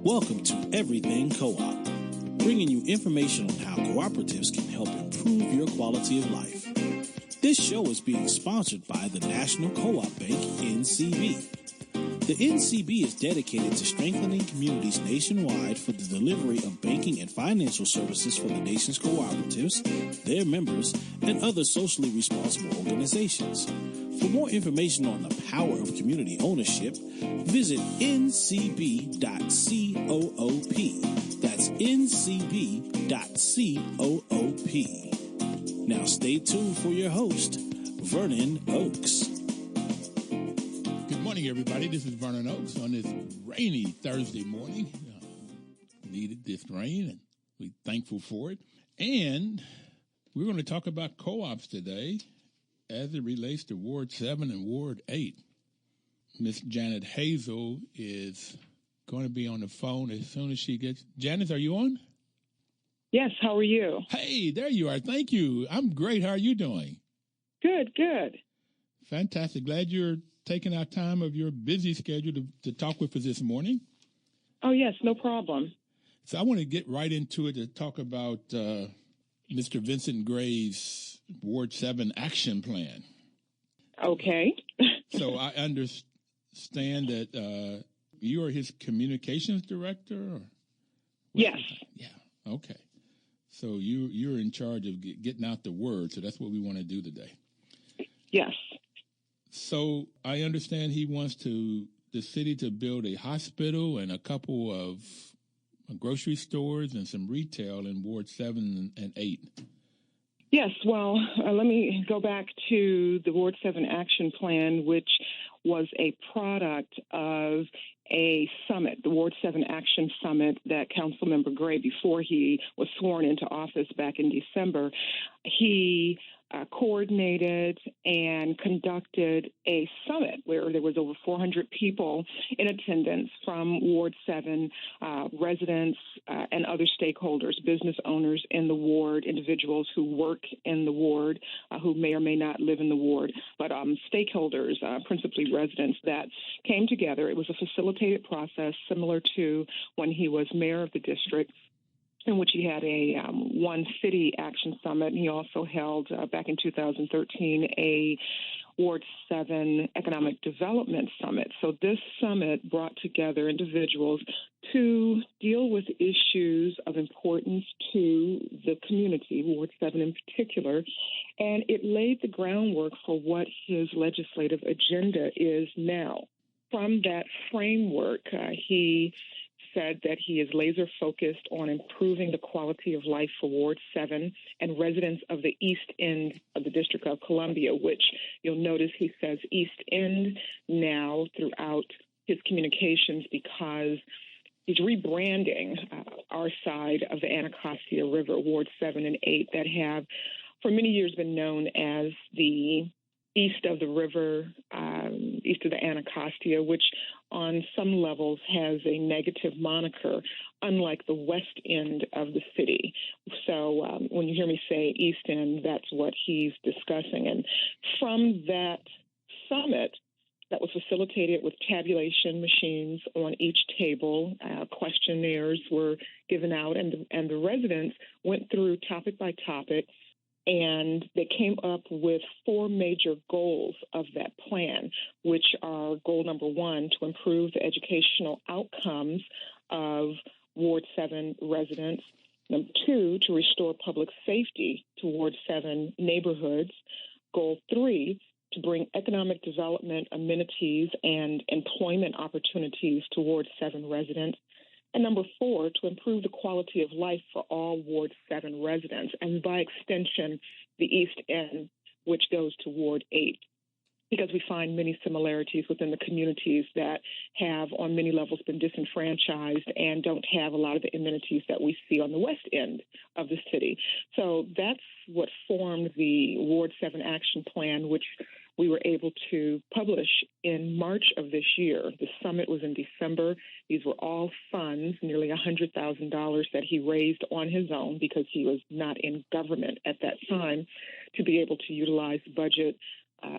Welcome to Everything Co-op, bringing you information on how cooperatives can help improve your quality of life. This show is being sponsored by the National Co-op Bank, NCB. The NCB is dedicated to strengthening communities nationwide for the delivery of banking and financial services for the nation's cooperatives, their members, and other socially responsible organizations. For more information on the power of community ownership, visit ncb.coop. That's ncb.coop. Now stay tuned for your host, Vernon Oakes. Good morning, everybody. This is Vernon Oakes on this rainy Thursday morning. Needed this rain, and we're thankful for it. And we're going to talk about co-ops today as it relates to Ward 7 and Ward 8. Miss Janet Hazel is going to be on the phone as soon as she gets... Janis, are you on? Yes, how are you? Hey, there you are. Thank you. I'm great. How are you doing? Good, good. Fantastic. Glad you're taking out time of your busy schedule to talk with us this morning. Oh, yes, no problem. So I want to get right into it to talk about Mr. Vincent Gray's Ward 7 action plan. Okay. So I understand that you are his communications director? Or yes. Yeah, okay. So you're in charge of getting out the word, so that's what we want to do today. Yes. So I understand he wants the city to build a hospital and a couple of grocery stores and some retail in Ward 7 and 8. Yes, well, let me go back to the Ward 7 action plan, which was a product of a summit, the Ward 7 Action Summit that Councilmember Gray, before he was sworn into office back in December, he coordinated and conducted a summit where there was over 400 people in attendance from Ward 7, residents and other stakeholders, business owners in the ward, individuals who work in the ward, who may or may not live in the ward, but stakeholders, principally residents, that came together. It was a facilitated process similar to when he was mayor of the district, in which he had a One City Action Summit. He also held, back in 2013, a Ward 7 Economic Development Summit. So this summit brought together individuals to deal with issues of importance to the community, Ward 7 in particular, and it laid the groundwork for what his legislative agenda is now. From that framework, he said that he is laser focused on improving the quality of life for Ward 7 and residents of the East End of the District of Columbia, which you'll notice he says East End now throughout his communications because he's rebranding our side of the Anacostia River, Ward 7 and 8, that have for many years been known as the east of the river, east of the Anacostia, which on some levels has a negative moniker, unlike the west end of the city. So when you hear me say East End, that's what he's discussing. And from that summit that was facilitated with tabulation machines on each table, questionnaires were given out, and the residents went through topic by topic, and they came up with 4 major goals of that plan, which are goal number 1, to improve the educational outcomes of Ward 7 residents. Number 2, to restore public safety to Ward 7 neighborhoods. Goal 3, to bring economic development, amenities, and employment opportunities to Ward 7 residents. And number 4, to improve the quality of life for all Ward 7 residents, and by extension, the East End, which goes to Ward 8, because we find many similarities within the communities that have, on many levels, been disenfranchised and don't have a lot of the amenities that we see on the West End of the city. So that's what formed the Ward 7 Action Plan, which we were able to publish in March of this year. The summit was in December. These were all funds, nearly $100,000 that he raised on his own because he was not in government at that time to be able to utilize the budget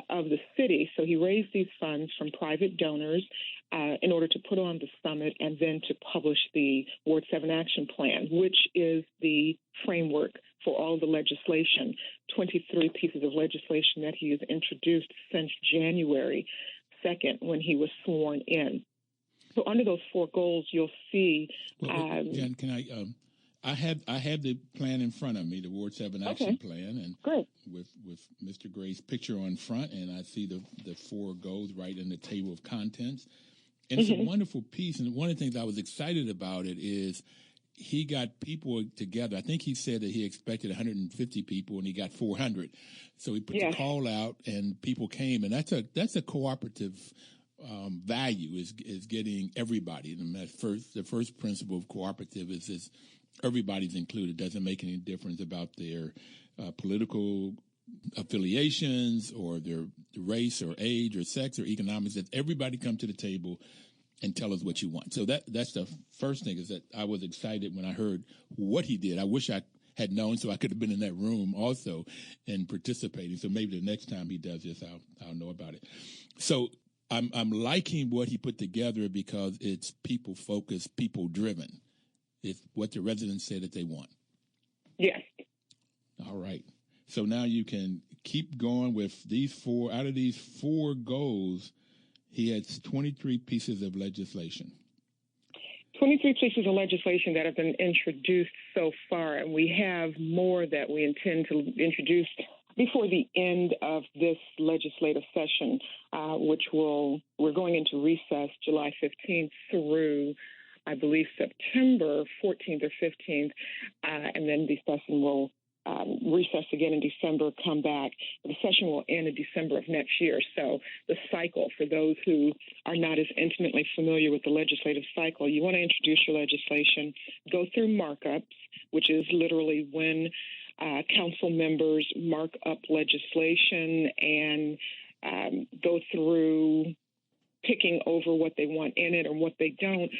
of the city. So he raised these funds from private donors in order to put on the summit and then to publish the Ward 7 Action Plan, which is the framework for all the legislation, 23 pieces of legislation that he has introduced since January 2nd when he was sworn in. So under those 4 goals, you'll see. Jan, can I have the plan in front of me, the Ward 7 Action Plan, and great. with Mr. Gray's picture on front, and I see the 4 goals right in the table of contents. And it's a wonderful piece, and one of the things I was excited about it is he got people together. I think he said that he expected 150 people, and he got 400. So he put the call out, and people came, and that's a cooperative value is getting everybody. And the first principle of cooperative is everybody's included. It doesn't make any difference about their political affiliations or their race or age or sex or economics. That everybody come to the table and tell us what you want. So that's the first thing, is that I was excited when I heard what he did. I wish I had known, so I could have been in that room also and participating. So maybe the next time he does this, I'll know about it. So I'm liking what he put together because it's people focused, people driven. It's what the residents say that they want. Yes. All right. So now you can keep going with these 4. Out of these 4 goals, he had 23 pieces of legislation. 23 pieces of legislation that have been introduced so far, and we have more that we intend to introduce before the end of this legislative session, which we're going into recess July 15th through, I believe, September 14th or 15th, and then the session will recess again in December, come back. The session will end in December of next year. So the cycle, for those who are not as intimately familiar with the legislative cycle, you want to introduce your legislation, go through markups, which is literally when council members mark up legislation and go through picking over what they want in it or what they don't,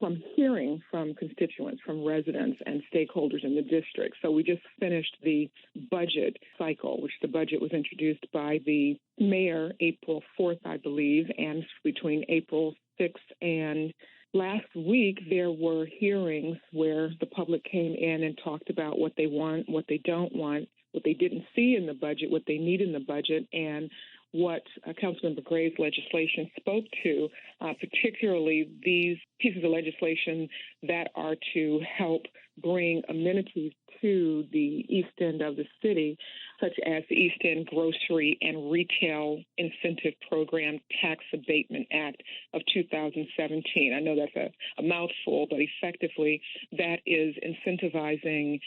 from hearing from constituents, from residents and stakeholders in the district. So we just finished the budget cycle, which the budget was introduced by the mayor April 4th, I believe, and between April 6th and last week, there were hearings where the public came in and talked about what they want, what they don't want, what they didn't see in the budget, what they need in the budget, and what Councilmember Gray's legislation spoke to, particularly these pieces of legislation that are to help bring amenities to the east end of the city, such as the East End Grocery and Retail Incentive Program Tax Abatement Act of 2017. I know that's a mouthful, but effectively that is incentivizing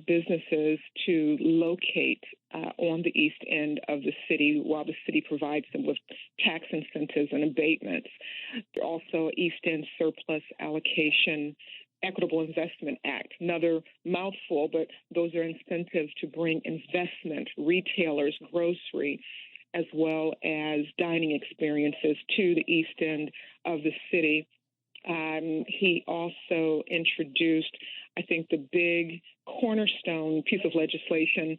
businesses to locate on the east end of the city while the city provides them with tax incentives and abatements. Also, East End Surplus Allocation Equitable Investment Act, another mouthful, but those are incentives to bring investment, retailers, grocery, as well as dining experiences to the east end of the city. He also introduced, I think, the big cornerstone piece of legislation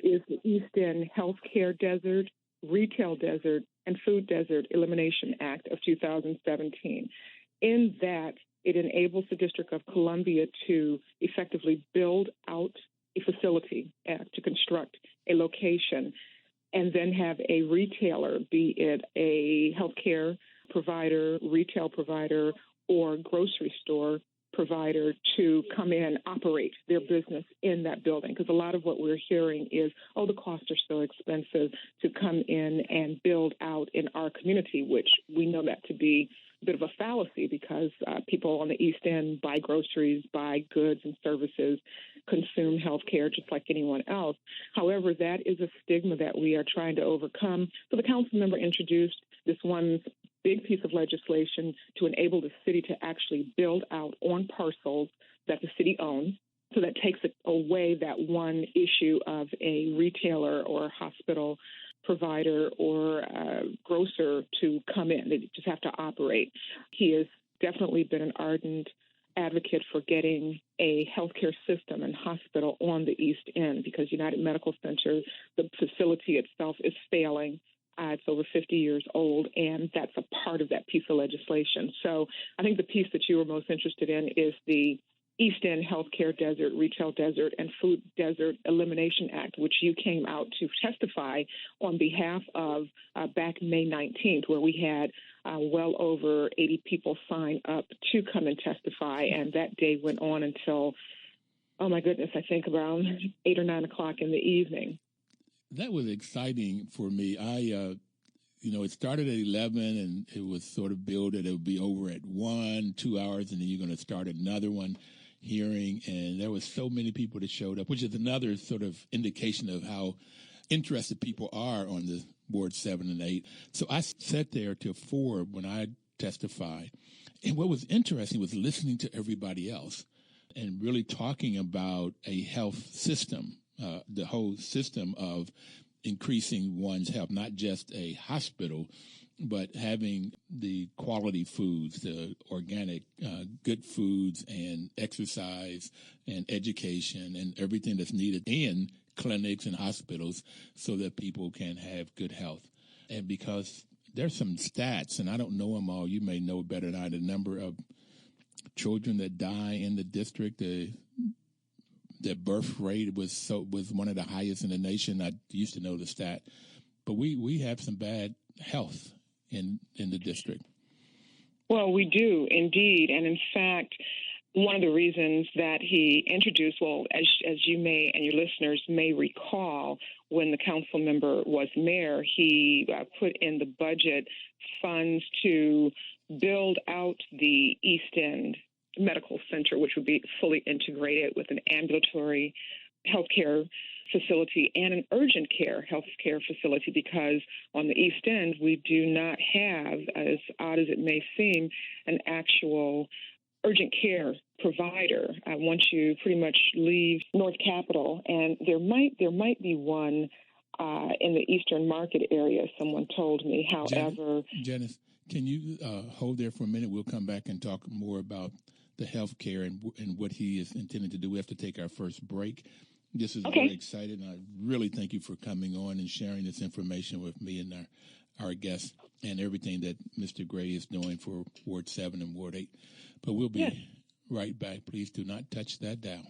is the East End Healthcare Desert, Retail Desert, and Food Desert Elimination Act of 2017. In that, it enables the District of Columbia to effectively build out a facility, to construct a location, and then have a retailer, be it a healthcare provider, retail provider, or grocery store provider, to come in, operate their business in that building. Because a lot of what we're hearing is, the costs are so expensive to come in and build out in our community, which we know that to be a bit of a fallacy, because people on the East End buy groceries, buy goods and services, consume health care just like anyone else. However, that is a stigma that we are trying to overcome. So the council member introduced this one big piece of legislation to enable the city to actually build out on parcels that the city owns. So that takes away that one issue of a retailer or hospital provider or grocer to come in. They just have to operate. He has definitely been an ardent advocate for getting a healthcare system and hospital on the East End, because United Medical Center, the facility itself, is failing. It's over 50 years old, and that's a part of that piece of legislation. So I think the piece that you were most interested in is the East End Healthcare Desert, Retail Desert, and Food Desert Elimination Act, which you came out to testify on behalf of back May 19th, where we had well over 80 people sign up to come and testify. And that day went on until, oh my goodness, I think around 8 or 9 o'clock in the evening. That was exciting for me. It started at 11, and it was sort of billed that it would be over at 1, 2 hours, and then you're going to start another one hearing. And there was so many people that showed up, which is another sort of indication of how interested people are on the Ward 7 and 8. So I sat there till 4 when I testified. And what was interesting was listening to everybody else and really talking about a health system, the whole system of increasing one's health, not just a hospital, but having the quality foods, the organic, good foods, and exercise and education and everything that's needed in clinics and hospitals so that people can have good health. And because there's some stats, and I don't know them all, you may know better than I, the number of children that die in the district, the birth rate was one of the highest in the nation. I used to know the stat, but we have some bad health in the district. Well, we do indeed, and in fact, one of the reasons that he introduced, as you may and your listeners may recall, when the council member was mayor, he put in the budget funds to build out the East End Medical Center, which would be fully integrated with an ambulatory healthcare facility and an urgent care healthcare facility, because on the East End, we do not have, as odd as it may seem, an actual urgent care provider once you pretty much leave North Capitol. And there might be one in the Eastern Market area, someone told me. However, Janis, can you hold there for a minute? We'll come back and talk more about the health care and what he is intending to do. We have to take our first break. This is very exciting. I really thank you for coming on and sharing this information with me and our guests and everything that Mr. Gray is doing for Ward 7 and Ward 8. But we'll be right back. Please do not touch that dial.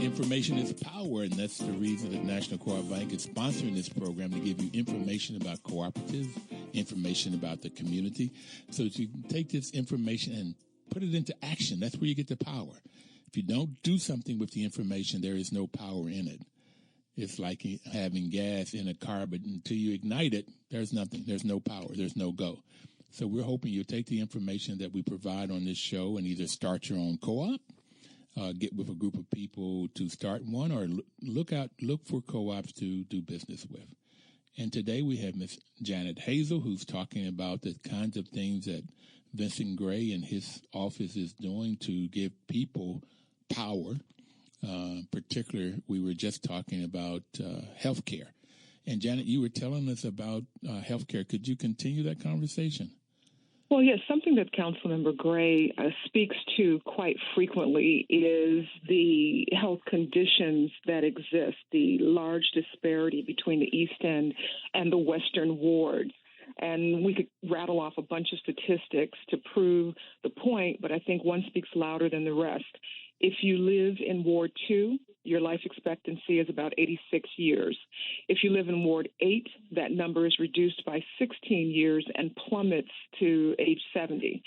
Information is power, and that's the reason that National Co-op Bank is sponsoring this program, to give you information about cooperatives, information about the community, so that you can take this information and put it into action. That's where you get the power. If you don't do something with the information, there is no power in it. It's like having gas in a car, but until you ignite it, there's nothing. There's no power. There's no go. So we're hoping you'll take the information that we provide on this show and either start your own co-op, get with a group of people to start one, or look for co-ops to do business with. And today we have Miss Janet Hazel, who's talking about the kinds of things that Vincent Gray and his office is doing to give people power. Particularly, we were just talking about health care. And Janet, you were telling us about health care. Could you continue that conversation? Well, yes, something that Councilmember Gray speaks to quite frequently is the health conditions that exist, the large disparity between the East End and the Western wards. And we could rattle off a bunch of statistics to prove the point, but I think one speaks louder than the rest. If you live in Ward 2, your life expectancy is about 86 years. If you live in Ward 8, that number is reduced by 16 years and plummets to age 70.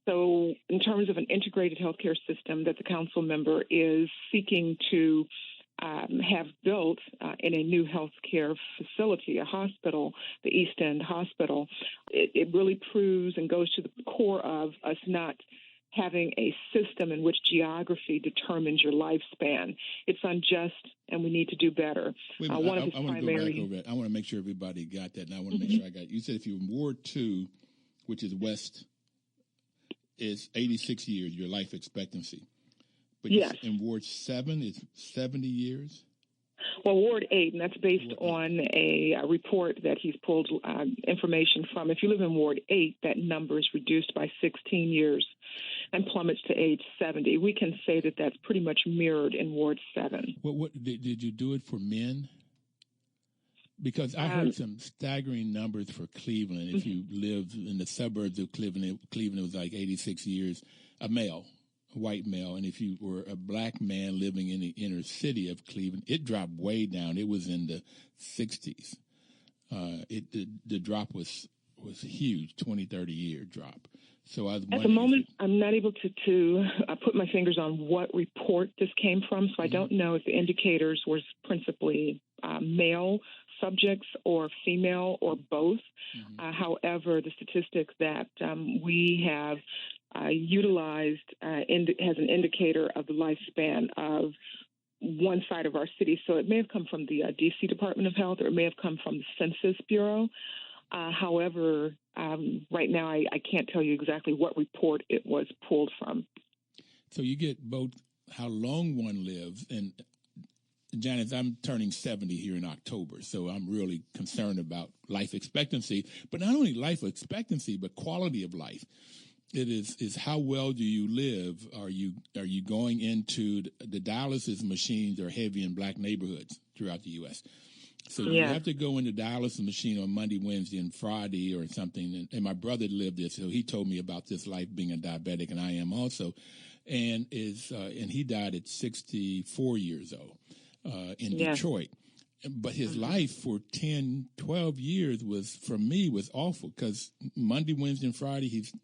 So in terms of an integrated healthcare system that the council member is seeking to have built in a new healthcare facility, a hospital, the East End Hospital, it really proves and goes to the core of us not having a system in which geography determines your lifespan. It's unjust, and we need to do better. I want to go back over that. I want to make sure everybody got that, and I want to make sure I got it. You said if you're in Ward 2, which is west, is 86 years, your life expectancy. But yes. In Ward 7, it's 70 years? Well, Ward 8, and that's based on a report that he's pulled information from. If you live in Ward 8, that number is reduced by 16 years and plummets to age 70. We can say that that's pretty much mirrored in Ward 7. What did you do it for men? Because I heard some staggering numbers for Cleveland. If you lived in the suburbs of Cleveland, it was like 86 years, a white male. And if you were a black man living in the inner city of Cleveland, it dropped way down. It was in the 60s. The drop was huge, 20, 30-year drop. So I was at the moment, I'm not able to put my fingers on what report this came from, so I don't know if the indicators was principally male subjects or female or both. However, the statistics that we have utilized has an indicator of the lifespan of one side of our city. So it may have come from the D.C. Department of Health, or it may have come from the Census Bureau. However, right now I can't tell you exactly what report it was pulled from. So you get both how long one lives, and Janis, I'm turning 70 here in October, so I'm really concerned about life expectancy, but not only life expectancy, but quality of life. It is how well do you live? Are you going into the dialysis machines are heavy in black neighborhoods throughout the U.S., so you have to go in the dialysis machine on Monday, Wednesday, and Friday or something. And my brother lived this, so he told me about this life being a diabetic, and I am also. And he died at 64 years old in Detroit. But his life for 10, 12 years was awful, because Monday, Wednesday, and Friday he's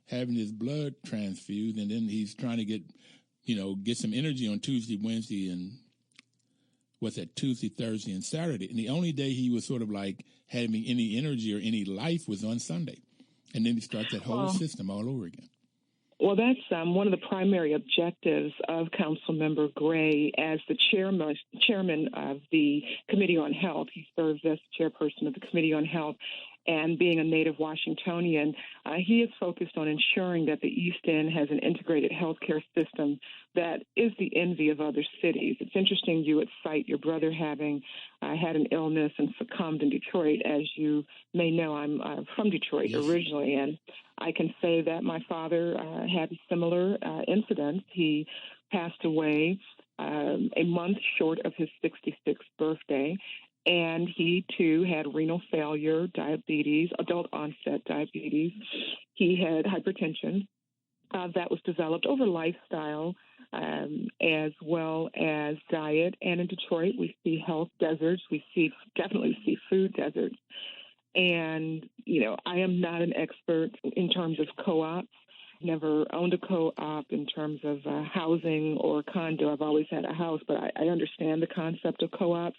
having his blood transfused, and then he's trying to get some energy on Tuesday, Wednesday, and Tuesday, Thursday, and Saturday. And the only day he was sort of like having any energy or any life was on Sunday. And then he starts that whole system all over again. Well, that's one of the primary objectives of Councilmember Gray as the chairman of the Committee on Health. He serves as chairperson of the Committee on Health. And being a native Washingtonian, he is focused on ensuring that the East End has an integrated healthcare system that is the envy of other cities. It's interesting you would cite your brother having had an illness and succumbed in Detroit. As you may know, I'm from Detroit originally, and I can say that my father had a similar incident. He passed away a month short of his 66th birthday. And he, too, had renal failure, diabetes, adult-onset diabetes. He had hypertension that was developed over lifestyle as well as diet. And in Detroit, we see health deserts. We definitely see food deserts. And, I am not an expert in terms of co-ops. Never owned a co-op in terms of housing or condo. I've always had a house, but I understand the concept of co-ops.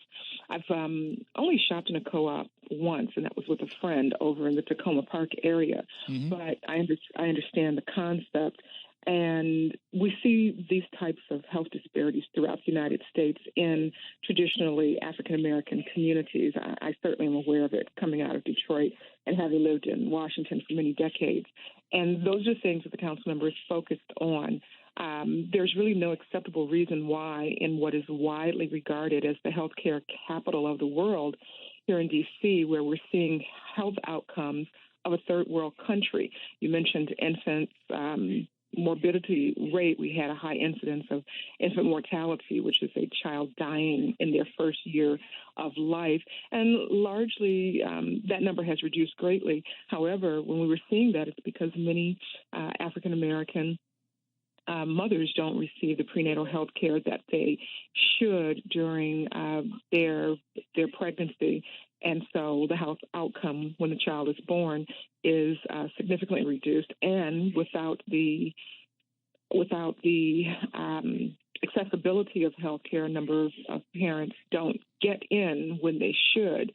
I've only shopped in a co-op once, and that was with a friend over in the Tacoma Park area. But I understand the concept. And we see these types of health disparities throughout the United States in traditionally African-American communities. I certainly am aware of it coming out of Detroit and having lived in Washington for many decades. And those are things that the council member is focused on. There's really no acceptable reason why, in what is widely regarded as the healthcare capital of the world here in D.C., where we're seeing health outcomes of a third world country. You mentioned infants. Morbidity rate, we had a high incidence of infant mortality, which is a child dying in their first year of life. And largely, that number has reduced greatly. However, when we were seeing that, it's because many African-American mothers don't receive the prenatal health care that they should during their pregnancy. And so the health outcome when the child is born is significantly reduced, and without the accessibility of health care, a number of parents don't get in when they should.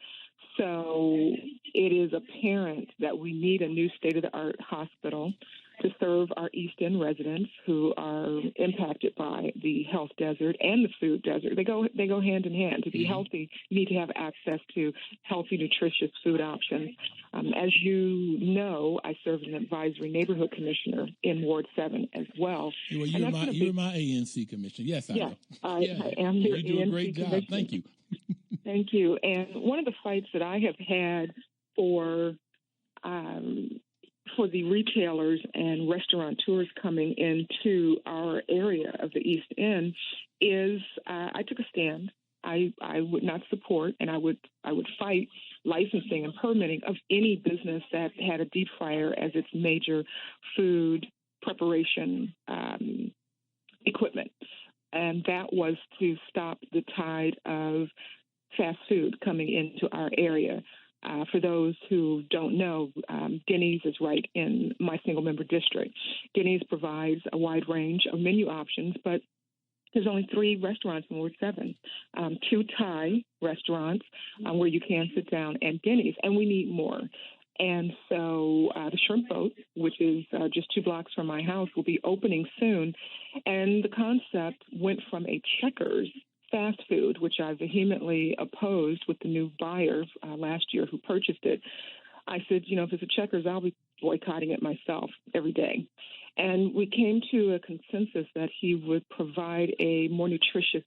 So it is apparent that we need a new state-of-the-art hospital to serve our East End residents who are impacted by the health desert and the food desert. They go hand in hand. To be healthy, you need to have access to healthy, nutritious food options. As you know, I serve as an advisory neighborhood commissioner in Ward 7 as well. Well, you're my ANC commissioner. Yes, I know. I am your You do a great job. Thank you. Thank you. And one of the fights that I have had for the retailers and restaurateurs coming into our area of the East End is I took a stand. I would not support, and I would fight licensing and permitting of any business that had a deep fryer as its major food preparation equipment. And that was to stop the tide of fast food coming into our area. For those who don't know, Denny's is right in my single-member district. Denny's provides a wide range of menu options, but there's only 3 restaurants in Ward 7, 2 Thai restaurants where you can sit down, and Denny's, and we need more. And so the Shrimp Boat, which is just 2 blocks from my house, will be opening soon. And the concept went from a Checkers fast food, which I vehemently opposed with the new buyer last year who purchased it. I said, if it's a Checkers, I'll be boycotting it myself every day. And we came to a consensus that he would provide a more nutritious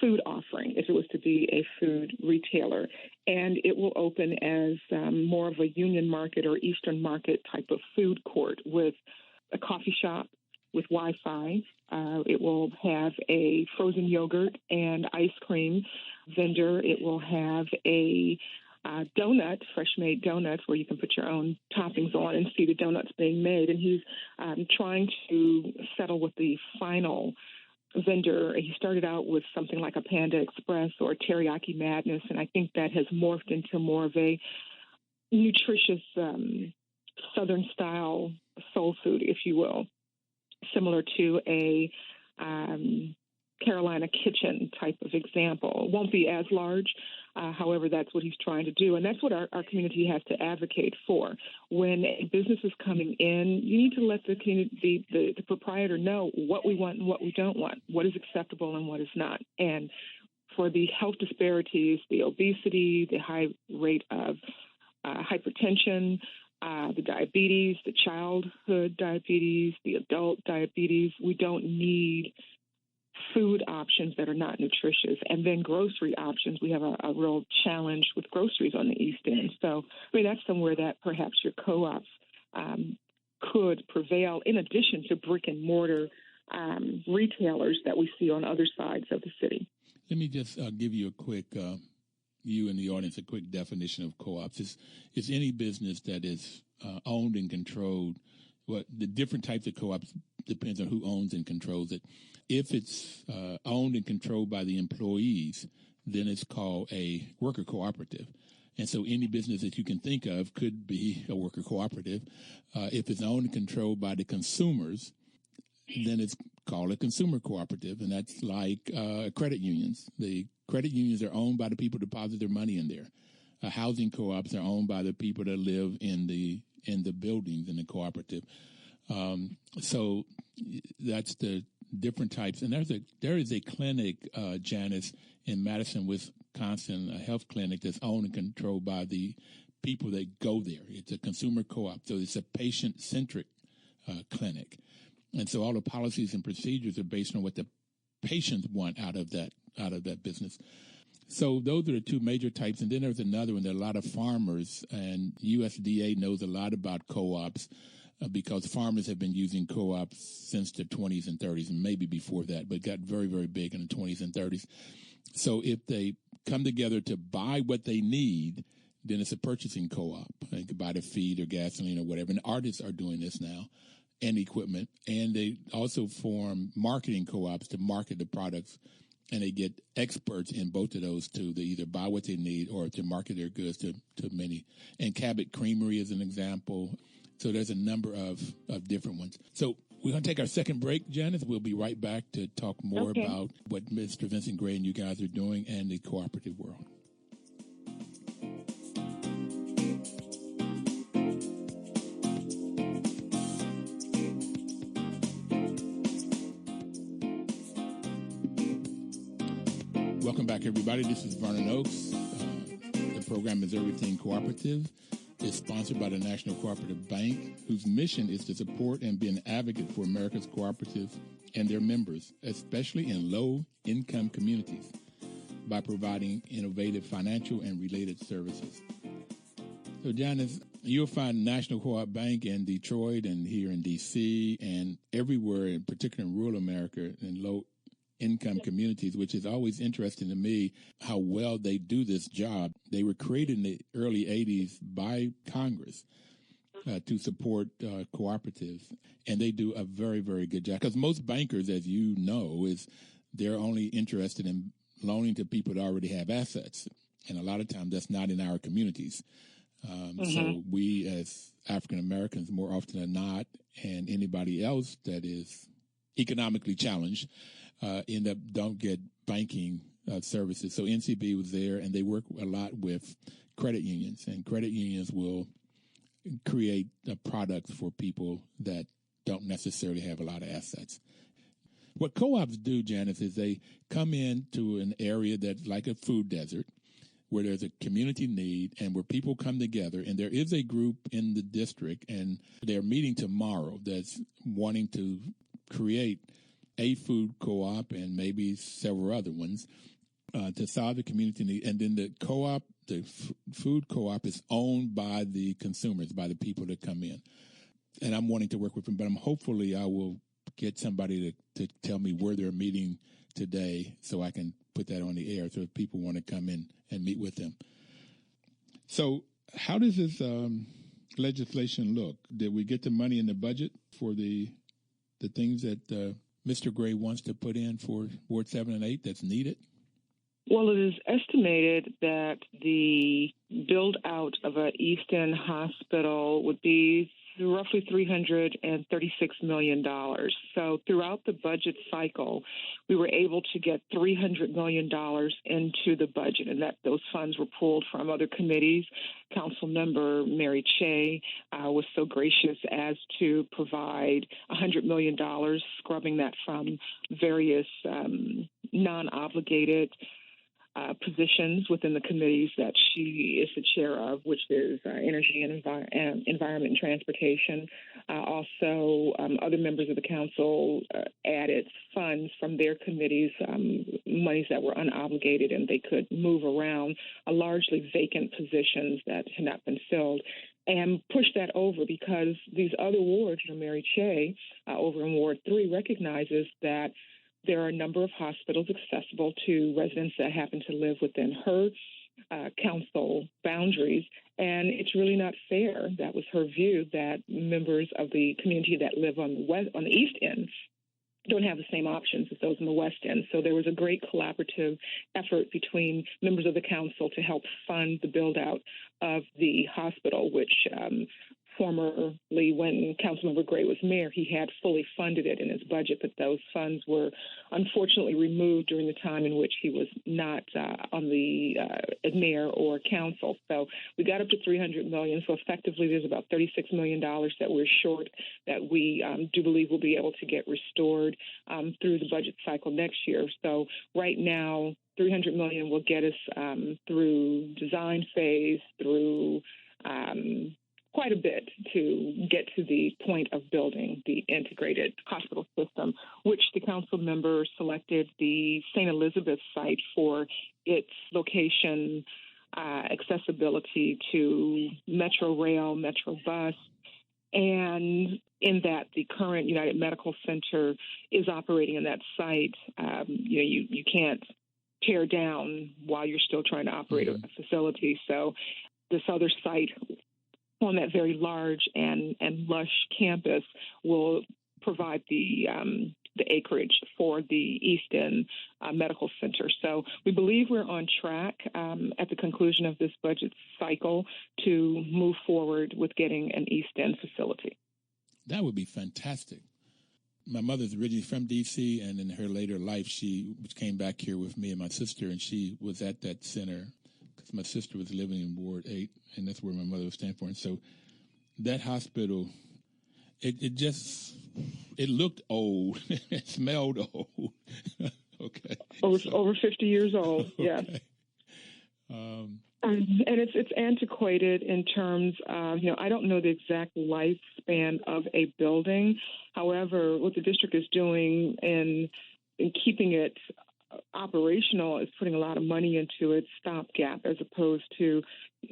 food offering if it was to be a food retailer. And it will open as more of a Union Market or Eastern Market type of food court with a coffee shop, with Wi-Fi. It will have a frozen yogurt and ice cream vendor. It will have a donut, fresh-made donuts, where you can put your own toppings on and see the donuts being made. And he's trying to settle with the final vendor. He started out with something like a Panda Express or Teriyaki Madness, and I think that has morphed into more of a nutritious Southern-style soul food, if you will, similar to a Carolina Kitchen type of example. It won't be as large. However, that's what he's trying to do. And that's what our community has to advocate for. When a business is coming in, you need to let the community, the proprietor know what we want and what we don't want, what is acceptable and what is not. And for the health disparities, the obesity, the high rate of hypertension, the diabetes, the childhood diabetes, the adult diabetes, we don't need food options that are not nutritious. And then grocery options, we have a real challenge with groceries on the East End. So, that's somewhere that perhaps your co-ops could prevail, in addition to brick and mortar retailers that we see on other sides of the city. Let me just give you a quick, you and the audience, a quick definition of co-ops. It's any business that is owned and controlled. Well, the different types of co-ops depends on who owns and controls it. If it's owned and controlled by the employees, then it's called a worker cooperative. And so any business that you can think of could be a worker cooperative. If it's owned and controlled by the consumers, then it's called a consumer cooperative, and that's like credit unions. The credit unions are owned by the people who deposit their money in there. Housing co-ops are owned by the people that live in the buildings in the cooperative. So that's the different types. And there is a clinic, Janis, in Madison, Wisconsin, a health clinic that's owned and controlled by the people that go there. It's a consumer co-op, so it's a patient-centric clinic. And so all the policies and procedures are based on what the patients want out of that business. So those are the 2 major types. And then there's another one. There are a lot of farmers, and USDA knows a lot about co-ops because farmers have been using co-ops since the 20s and 30s, and maybe before that, but got very, very big in the 20s and 30s. So if they come together to buy what they need, then it's a purchasing co-op. They can buy the feed or gasoline or whatever. And artists are doing this now, and equipment. And they also form marketing co-ops to market the products. And they get experts in both of those to either buy what they need or to market their goods to many. And Cabot Creamery is an example. So there's a number of different ones. So we're going to take our second break, Janis. We'll be right back to talk more about what Mr. Vincent Gray and you guys are doing and the cooperative world. Welcome back, everybody. This is Vernon Oakes. The program is Everything Cooperative. It's sponsored by the National Cooperative Bank, whose mission is to support and be an advocate for America's cooperatives and their members, especially in low-income communities, by providing innovative financial and related services. So, Janis, you'll find National Co-op Bank in Detroit and here in D.C. and everywhere, in particular in rural America and low-income communities, which is always interesting to me how well they do this job. They were created in the early 80s by Congress to support cooperatives, and they do a very, very good job. Because most bankers, as you know, they're only interested in loaning to people that already have assets, and a lot of times that's not in our communities. So we, as African Americans, more often than not, and anybody else that is economically challenged, don't get banking services. So NCB was there, and they work a lot with credit unions, and credit unions will create products for people that don't necessarily have a lot of assets. What co-ops do, Janis, is they come into an area that's like a food desert, where there's a community need and where people come together. And there is a group in the district, and they're meeting tomorrow, that's wanting to create a food co-op and maybe several other ones to solve the community need. And then the co-op, the food co-op, is owned by the consumers, by the people that come in. And I'm wanting to work with them, but hopefully I will get somebody to tell me where they're meeting today so I can put that on the air so if people want to come in and meet with them. So how does this legislation look? Did we get the money in the budget for the things that Mr. Gray wants to put in for Ward 7 and 8 that's needed? Well, it is estimated that the build-out of an East End hospital would be roughly $336 million. So throughout the budget cycle, we were able to get $300 million into the budget, and that those funds were pulled from other committees. Council member Mary Che was so gracious as to provide $100 million, scrubbing that from various non-obligated positions within the committees that she is the chair of, which is Energy and Environment and Transportation. Also, other members of the council added funds from their committees, monies that were unobligated, and they could move around largely vacant positions that had not been filled, and push that over because these other wards, Mary Che over in Ward 3 recognizes that there are a number of hospitals accessible to residents that happen to live within her council boundaries, and it's really not fair. That was her view, that members of the community that live on the East End don't have the same options as those in the West End. So there was a great collaborative effort between members of the council to help fund the build-out of the hospital, which formerly, when Councilmember Gray was mayor, he had fully funded it in his budget, but those funds were unfortunately removed during the time in which he was not on the mayor or council. So we got up to $300 million. So effectively, there's about $36 million that we're short that we do believe will be able to get restored through the budget cycle next year. So right now, $300 million will get us through design phase, through quite a bit to get to the point of building the integrated hospital system, which the council member selected the St. Elizabeth site for its location, accessibility to Metro Rail, Metro Bus, and in that the current United Medical Center is operating in that site. You can't tear down while you're still trying to operate a facility. So this other site on that very large and lush campus will provide the acreage for the East End Medical Center. So we believe we're on track at the conclusion of this budget cycle to move forward with getting an East End facility. That would be fantastic. My mother's originally from D.C., and in her later life, she came back here with me and my sister, and she was at that center. My sister was living in Ward 8, and that's where my mother was staying for. And so that hospital, it looked old. It smelled old. Okay. Over 50 years old. Yes. Okay. And it's antiquated in terms of, I don't know the exact lifespan of a building. However, what the district is doing in keeping it operational is putting a lot of money into its stopgap as opposed to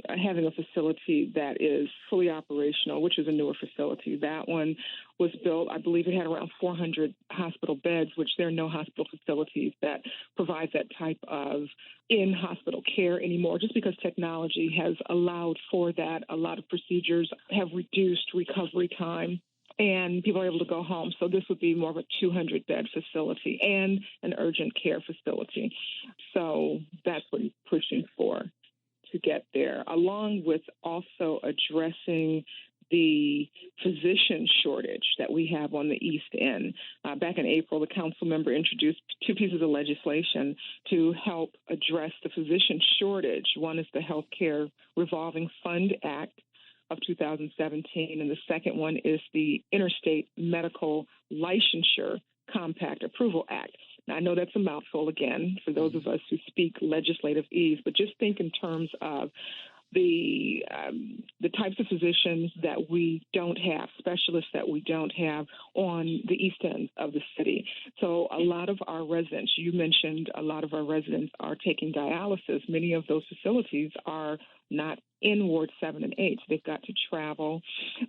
having a facility that is fully operational, which is a newer facility. That one was built, I believe it had around 400 hospital beds, which there are no hospital facilities that provide that type of in-hospital care anymore, just because technology has allowed for that. A lot of procedures have reduced recovery time, and people are able to go home. So this would be more of a 200-bed facility and an urgent care facility. So that's what he's pushing for to get there, along with also addressing the physician shortage that we have on the East End. Back in April, the council member introduced two pieces of legislation to help address the physician shortage. One is the Healthcare Revolving Fund Act of 2017, and the second one is the Interstate Medical Licensure Compact Approval Act. Now, I know that's a mouthful again for those of us who speak legislative ease, but just think in terms of the types of physicians that we don't have, specialists that we don't have on the east end of the city. So a lot of our residents, you mentioned a lot of our residents are taking dialysis. Many of those facilities are not in Ward 7 and 8. So they've got to travel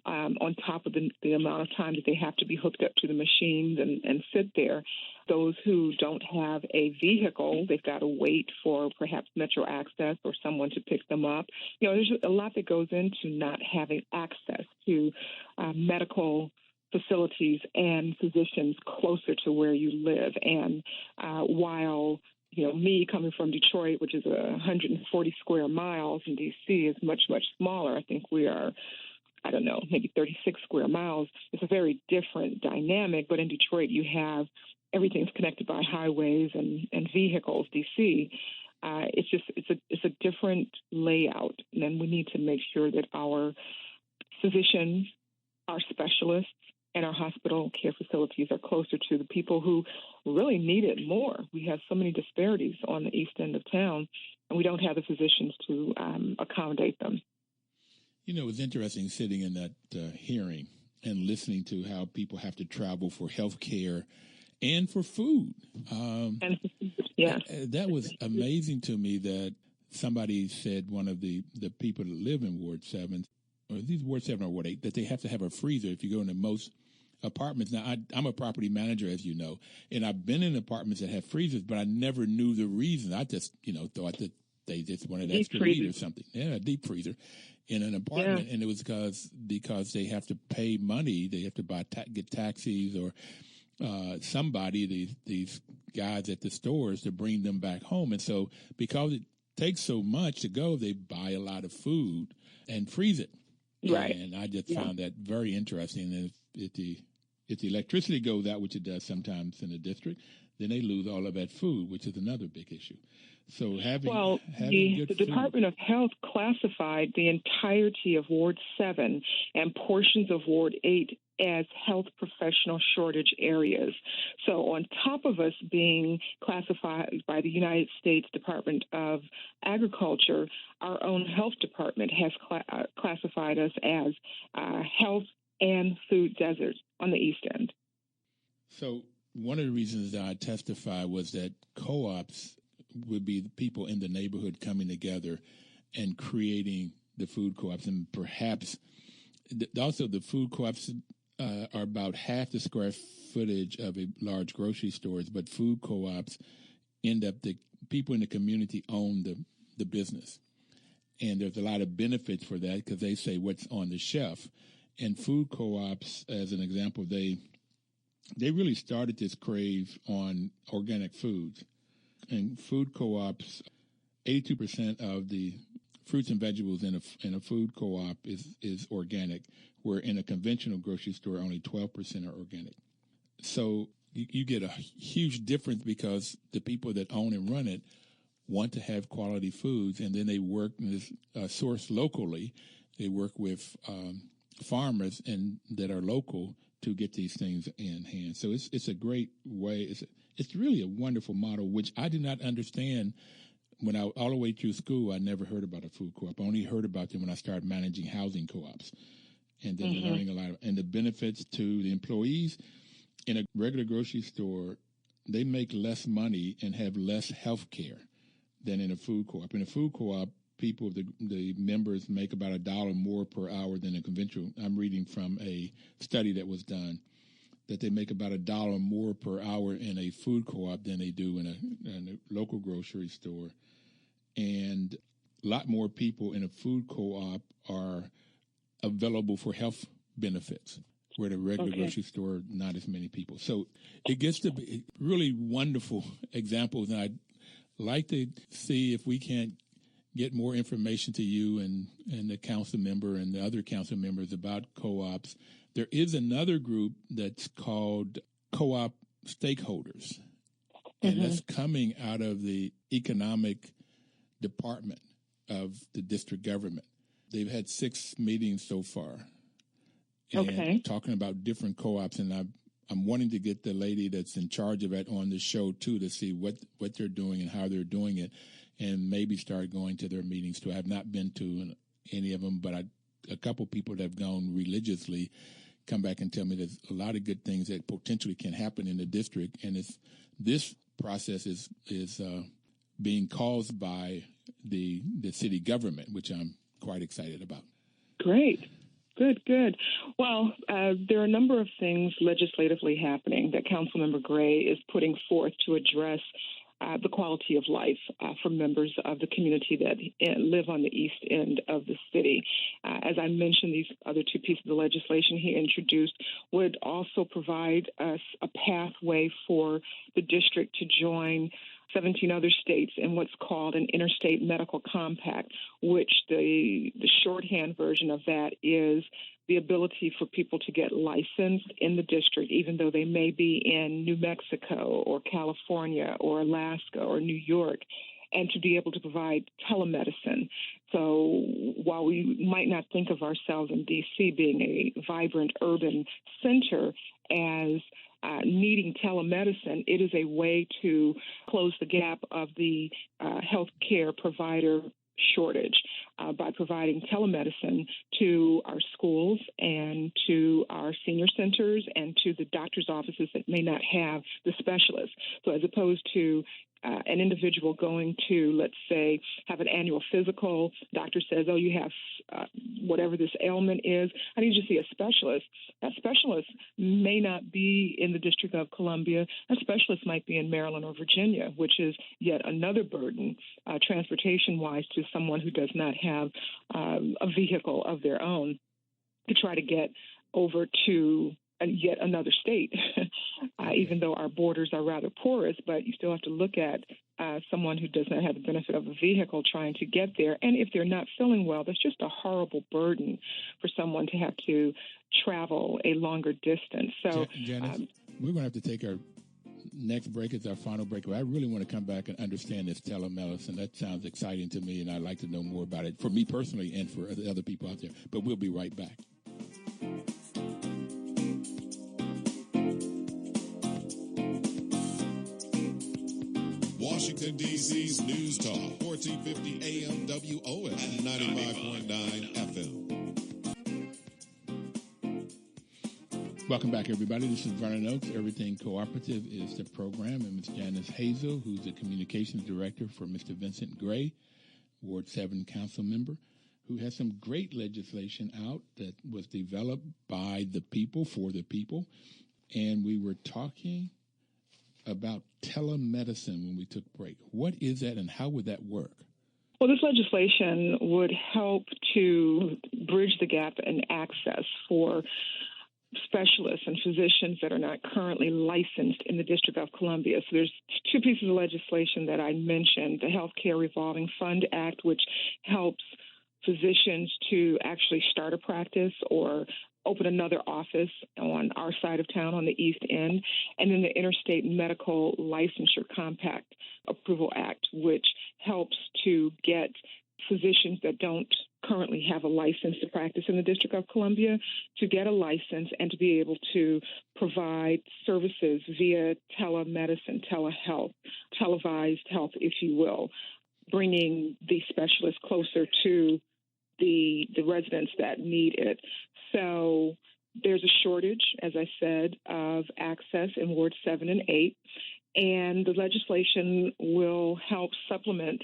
on top of the amount of time that they have to be hooked up to the machines and sit there. Those who don't have a vehicle, they've got to wait for perhaps Metro Access or someone to pick them up. There's a lot that goes into not having access to medical facilities and physicians closer to where you live. And while me coming from Detroit, which is 140 square miles, and D.C. is much, much smaller. I think we are, maybe 36 square miles. It's a very different dynamic. But in Detroit, you have everything's connected by highways and vehicles. D.C., it's a different layout, and we need to make sure that our physicians, our specialists, and our hospital care facilities are closer to the people who really need it more. We have so many disparities on the east end of town, and we don't have the physicians to accommodate them. It was interesting sitting in that hearing and listening to how people have to travel for health care and for food. Yeah. That was amazing to me that somebody said, one of the people that live in Ward 7, or these Ward 7 or Ward 8, that they have to have a freezer if you go into most apartments. Now, I'm a property manager, as you know, and I've been in apartments that have freezers, but I never knew the reason. I just, thought that they just wanted extra meat or something. Yeah, a deep freezer in an apartment, and it was because they have to pay money. They have to get taxis or somebody, these guys at the stores, to bring them back home. And so because it takes so much to go, they buy a lot of food and freeze it. Right. And I just found that very interesting. And if the electricity goes out, which it does sometimes in the district, then they lose all of that food, which is another big issue. So the Department of Health classified the entirety of Ward 7 and portions of Ward 8 as health professional shortage areas. So on top of us being classified by the United States Department of Agriculture, our own health department has classified us as health and food deserts on the east end. So one of the reasons that I testified was that co-ops would be the people in the neighborhood coming together and creating the food co-ops, and perhaps also the food co-ops are about half the square footage of a large grocery stores, but food co-ops end up, the people in the community own the business. And there's a lot of benefits for that because they say what's on the shelf. And food co-ops, as an example, they really started this crave on organic foods. And food co-ops, 82% of the fruits and vegetables in a food co-op is organic, where in a conventional grocery store, only 12% are organic. So you get a huge difference because the people that own and run it want to have quality foods, and then they work source locally. They work with farmers that are local to get these things in hand. So it's a great way. It's really a wonderful model, which I did not understand when all the way through school. I never heard about a food co-op. I only heard about them when I started managing housing co-ops, and then learning a lot and the benefits to the employees. In a regular grocery store, they make less money and have less health care than in a food co-op. In a food co-op, the members make about $1 more per hour than a conventional. I'm reading from a study that was done that they make about $1 more per hour in a food co-op than they do in a local grocery store. And a lot more people in a food co-op are available for health benefits, where the regular grocery store, not as many people. So it gets to be really wonderful examples, and I'd like to see if we can't get more information to you and the council member and the other council members about co-ops. There is another group that's called Co-op Stakeholders, and that's coming out of the economic department of the district government. They've had 6 meetings so far, and talking about different co-ops, and I'm wanting to get the lady that's in charge of it on the show, too, to see what they're doing and how they're doing it, and maybe start going to their meetings, too. I have not been to any of them, but a couple people that have gone religiously come back and tell me there's a lot of good things that potentially can happen in the district, and this process is being caused by the city government, which I'm quite excited about. Great. Good. Well, there are a number of things legislatively happening that Councilmember Gray is putting forth to address the quality of life for members of the community that live on the east end of the city. As I mentioned, these other 2 pieces of legislation he introduced would also provide us a pathway for the district to join 17 other states in what's called an interstate medical compact, which the shorthand version of that is the ability for people to get licensed in the district, even though they may be in New Mexico or California or Alaska or New York, and to be able to provide telemedicine. So while we might not think of ourselves in D.C. being a vibrant urban center as needing telemedicine, it is a way to close the gap of the healthcare provider shortage by providing telemedicine to our schools and to our senior centers and to the doctor's offices that may not have the specialists. So as opposed to an individual going to, let's say, have an annual physical, doctor says, oh, you have whatever this ailment is, I need you to see a specialist. That specialist may not be in the District of Columbia. That specialist might be in Maryland or Virginia, which is yet another burden, transportation-wise, to someone who does not have a vehicle of their own to try to get over to yet another state, even though our borders are rather porous, but you still have to look at someone who does not have the benefit of a vehicle trying to get there. And if they're not feeling well, that's just a horrible burden for someone to have to travel a longer distance. So, Janis, we're going to have to take our next break. It's our final break. I really want to come back and understand this telemedicine. That sounds exciting to me, and I'd like to know more about it for me personally and for other people out there. But we'll be right back. Washington, D.C.'s News Talk, 1450 AM WOS and 95.9 FM. Welcome back, everybody. This is Vernon Oaks. Everything Cooperative is the program, and Ms. Janis Hazel, who's the Communications Director for Mr. Vincent Gray, Ward 7 Council Member, who has some great legislation out that was developed by the people, for the people. And we were talking about telemedicine when we took break. What is that, and how would that work? Well, this legislation would help to bridge the gap in access for specialists and physicians that are not currently licensed in the District of Columbia. So there's 2 pieces of legislation that I mentioned, the Healthcare Revolving Fund Act, which helps physicians to actually start a practice or open another office on our side of town on the East End, and then the Interstate Medical Licensure Compact Approval Act, which helps to get physicians that don't currently have a license to practice in the District of Columbia to get a license and to be able to provide services via telemedicine, telehealth, televised health, if you will, bringing the specialists closer to the residents that need it. So there's a shortage, as I said, of access in Ward 7 and 8, and the legislation will help supplement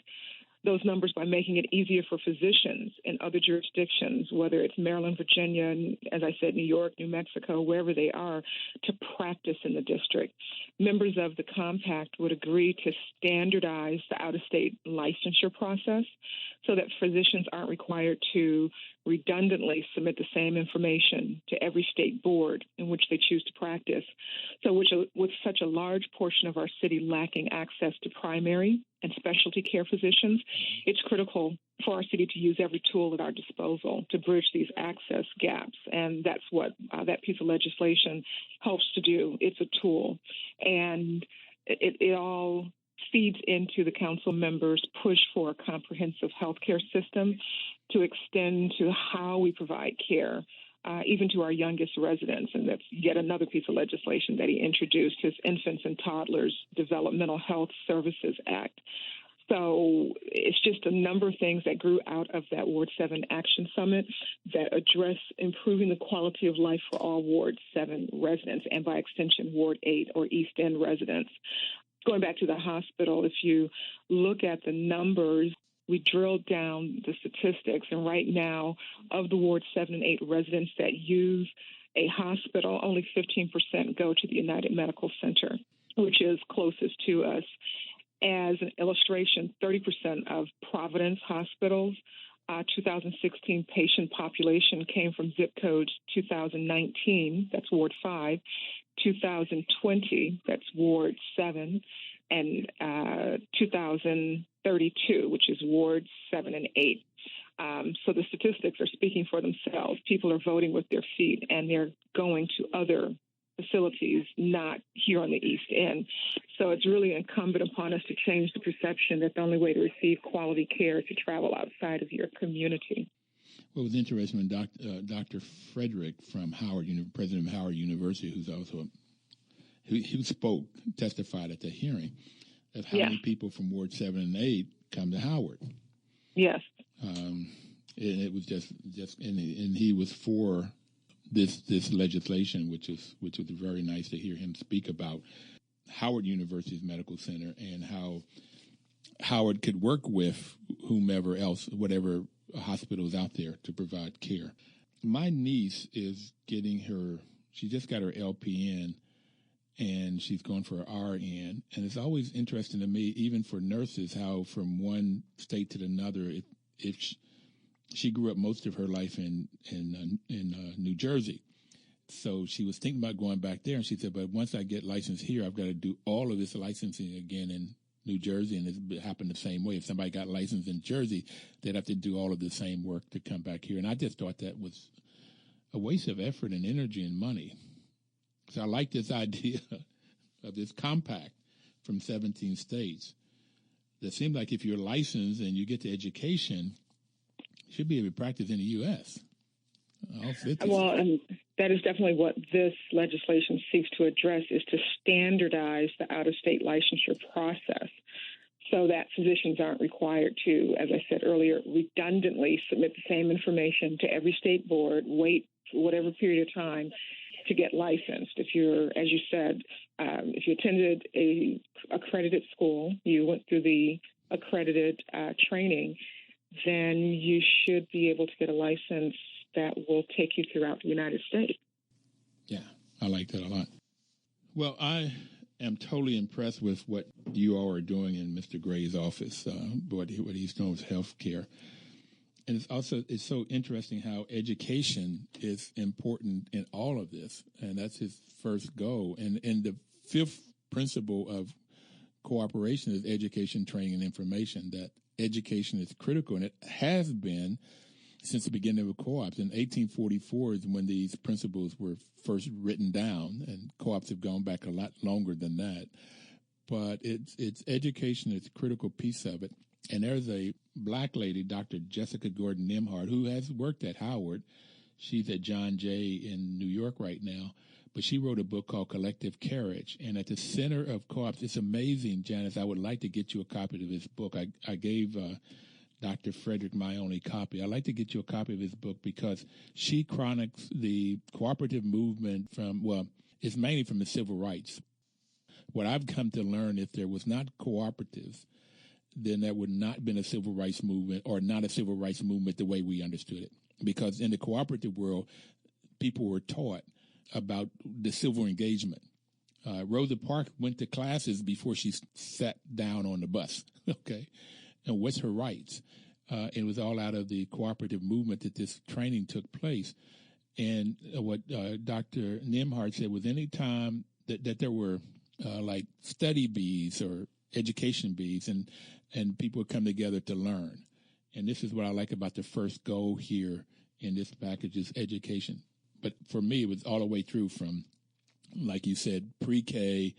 those numbers by making it easier for physicians in other jurisdictions, whether it's Maryland, Virginia, and as I said, New York, New Mexico, wherever they are, to practice in the district. Members of the compact would agree to standardize the out-of-state licensure process so that physicians aren't required to redundantly submit the same information to every state board in which they choose to practice. So with such a large portion of our city lacking access to primary and specialty care physicians, it's critical for our city to use every tool at our disposal to bridge these access gaps. And that's what that piece of legislation helps to do. It's a tool. And it all feeds into the council members' push for a comprehensive healthcare system to extend to how we provide care, even to our youngest residents. And that's yet another piece of legislation that he introduced, his Infants and Toddlers Developmental Health Services Act. So it's just a number of things that grew out of that Ward 7 Action Summit that address improving the quality of life for all Ward 7 residents and, by extension, Ward 8 or East End residents. Going back to the hospital, if you look at the numbers, we drilled down the statistics, and right now, of the Ward 7 and 8 residents that use a hospital, only 15% go to the United Medical Center, which is closest to us. As an illustration, 30% of Providence hospitals' 2016 patient population came from zip codes 2019, that's Ward 5, 2020, that's Ward 7, and 2032, which is Ward 7 and 8. So the statistics are speaking for themselves. People are voting with their feet, and they're going to other facilities, not here on the East End. So it's really incumbent upon us to change the perception that the only way to receive quality care is to travel outside of your community. Well, it was interesting when Dr. Frederick from president of Howard University, who's also who testified at the hearing of how many people from Ward 7 and 8 come to Howard. Yes. And it was just and he was for this legislation, which was very nice to hear him speak about Howard University's medical center and how Howard could work with whomever else, whatever hospitals out there to provide care. My niece is she just got her LPN, and she's going for her RN. And it's always interesting to me, even for nurses, how from one state to another, if she grew up most of her life in New Jersey. So she was thinking about going back there, and she said, but once I get licensed here, I've got to do all of this licensing again in New Jersey, and it happened the same way. If somebody got licensed in Jersey, they'd have to do all of the same work to come back here. And I just thought that was a waste of effort and energy and money. So I like this idea of this compact from 17 states. That seems like if you're licensed and you get the education, you should be able to practice in the U.S. Well, and that is definitely what this legislation seeks to address, is to standardize the out-of-state licensure process so that physicians aren't required to, as I said earlier, redundantly submit the same information to every state board, wait for whatever period of time to get licensed. If you're, as you said, if you attended a accredited school, you went through the accredited training, then you should be able to get a license that will take you throughout the United States. Yeah, I like that a lot. Well, I am totally impressed with what you all are doing in Mr. Gray's office, what he's doing with health care. And it's so interesting how education is important in all of this, and that's his first goal. And the fifth principle of cooperation is education, training, and information, that education is critical, and it has been since the beginning of co-ops. In 1844 is when these principles were first written down, and co-ops have gone back a lot longer than that. But it's education is a critical piece of it. And there's a black lady, Dr. Jessica Gordon Nimhart, who has worked at Howard. She's at John Jay in New York right now. But she wrote a book called Collective Carriage. And at the center of co-ops, it's amazing, Janis. I would like to get you a copy of this book. I gave Dr. Frederick my only copy. I'd like to get you a copy of his book because she chronicles the cooperative movement it's mainly from the civil rights. What I've come to learn, if there was not cooperatives, then there would not have been a civil rights movement, or not a civil rights movement the way we understood it. Because in the cooperative world, people were taught about the civil engagement. Rosa Parks went to classes before she sat down on the bus, okay? And what's her rights? It was all out of the cooperative movement that this training took place. And what Dr. Nimhart said was any time that there were like study bees or education bees, and people would come together to learn. And this is what I like about the first goal here in this package is education. But for me, it was all the way through from, like you said, pre-K,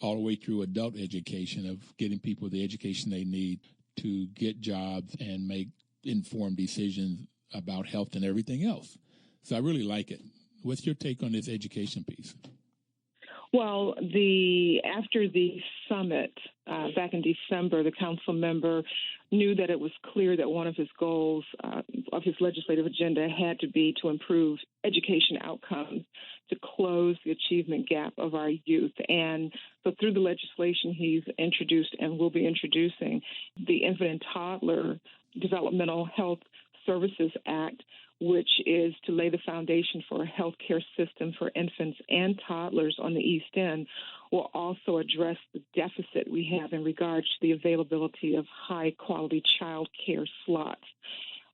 all the way through adult education of getting people the education they need to get jobs and make informed decisions about health and everything else. So I really like it. What's your take on this education piece? Well, after the summit back in December, the council member knew that it was clear that one of his goals of his legislative agenda had to be to improve education outcomes, to close the achievement gap of our youth. And so through the legislation he's introduced and will be introducing, the Infant and Toddler Developmental Health Services Act, which is to lay the foundation for a healthcare system for infants and toddlers on the East End, will also address the deficit we have in regards to the availability of high-quality child care slots.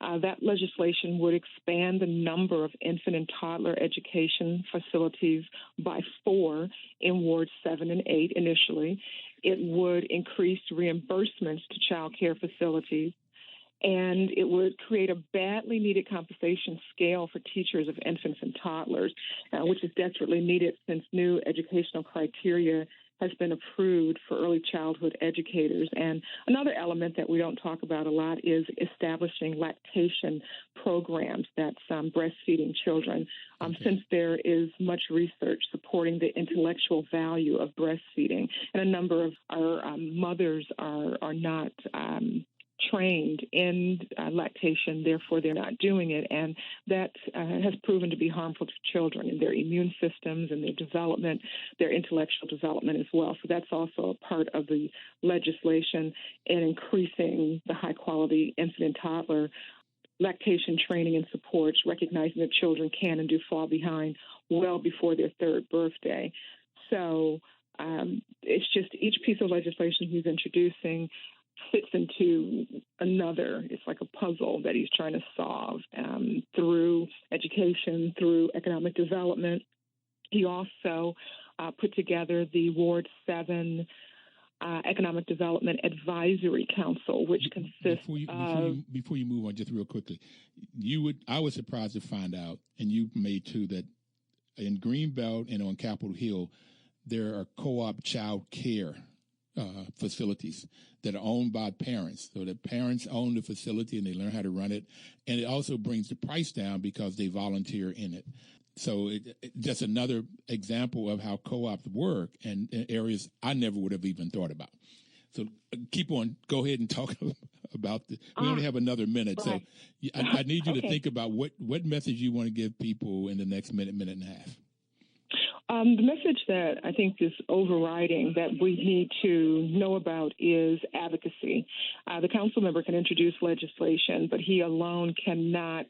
That legislation would expand the number of infant and toddler education facilities by 4 in Wards 7 and 8 initially. It would increase reimbursements to child care facilities, and it would create a badly needed compensation scale for teachers of infants and toddlers, which is desperately needed since new educational criteria has been approved for early childhood educators. And another element that we don't talk about a lot is establishing lactation programs that's breastfeeding children. Since there is much research supporting the intellectual value of breastfeeding, and a number of our mothers are not trained in lactation, therefore they're not doing it, and that has proven to be harmful to children and their immune systems and their development, their intellectual development as well. So that's also a part of the legislation in increasing the high-quality infant and toddler lactation training and supports, recognizing that children can and do fall behind well before their third birthday. So it's just each piece of legislation he's introducing fits into another. It's like a puzzle that he's trying to solve through education, through economic development. He also put together the Ward 7 Economic Development Advisory Council, which consists Before you move on, just real quickly, I was surprised to find out, and you may too, that in Greenbelt and on Capitol Hill, there are co-op child care facilities that are owned by parents. So the parents own the facility and they learn how to run it. And it also brings the price down because they volunteer in it. So just another example of how co-ops work and in areas I never would have even thought about. So keep on. Go ahead and talk about this. We only have another minute. Right. So I need you to think about what message you want to give people in the next minute and a half. The message that I think is overriding that we need to know about is advocacy. The council member can introduce legislation, but he alone cannot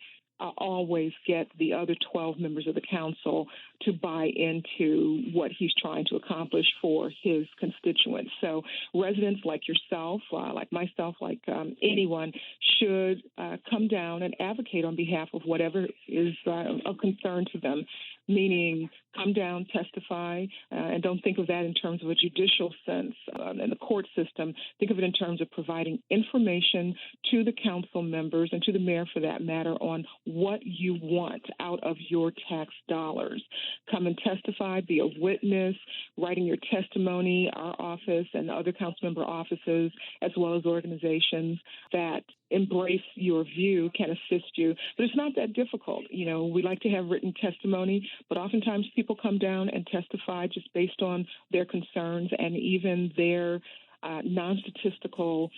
always get the other 12 members of the council to buy into what he's trying to accomplish for his constituents. So residents like yourself, like myself, like anyone should come down and advocate on behalf of whatever is of concern to them. meaning come down, testify, and don't think of that in terms of a judicial sense in the court system. Think of it in terms of providing information to the council members and to the mayor, for that matter, on what you want out of your tax dollars. Come and testify, be a witness, writing your testimony. Our office and the other council member offices, as well as organizations that embrace your view, can assist you. But it's not that difficult. We like to have written testimony, but oftentimes people come down and testify just based on their concerns and even their non-statistical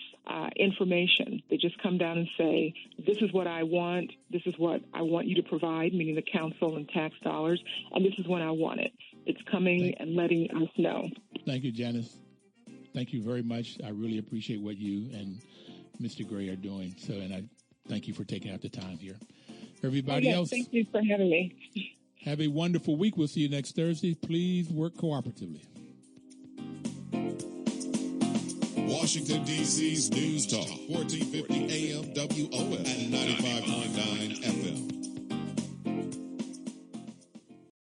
information. They just come down and say, this is what I want, this is what I want you to provide, meaning the council and tax dollars, and this is when I want it. It's coming and letting us know. Thank you, Janis. Thank you very much. I really appreciate what you and Mr. Gray are doing. And I thank you for taking out the time here. Everybody else, thank you for having me. Have a wonderful week. We'll see you next Thursday. Please work cooperatively. Washington, D.C.'s News Talk, 1450 AM WOS and 95.